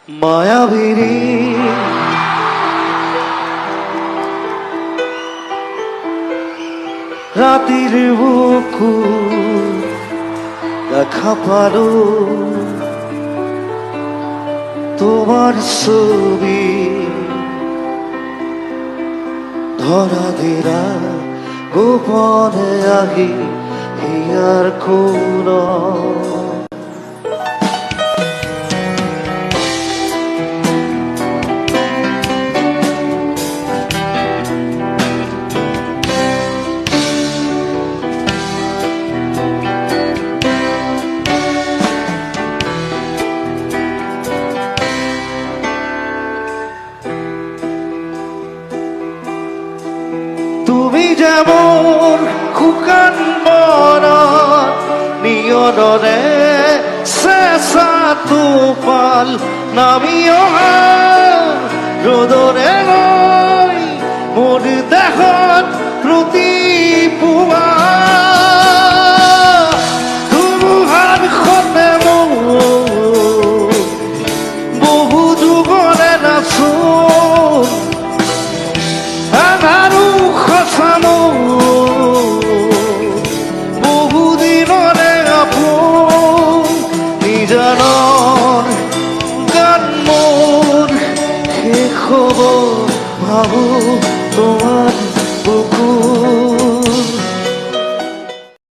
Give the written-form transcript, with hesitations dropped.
মায়াবিনী রাতের বুকু দেখা পালো তোমার ছবি ধরা দিরা গোপনে আহি হিয়ার কোন তুমি যেমন খুকান মনত নিয়নৰে চেঁচা টোপাল নামি অহা ৰ'দৰে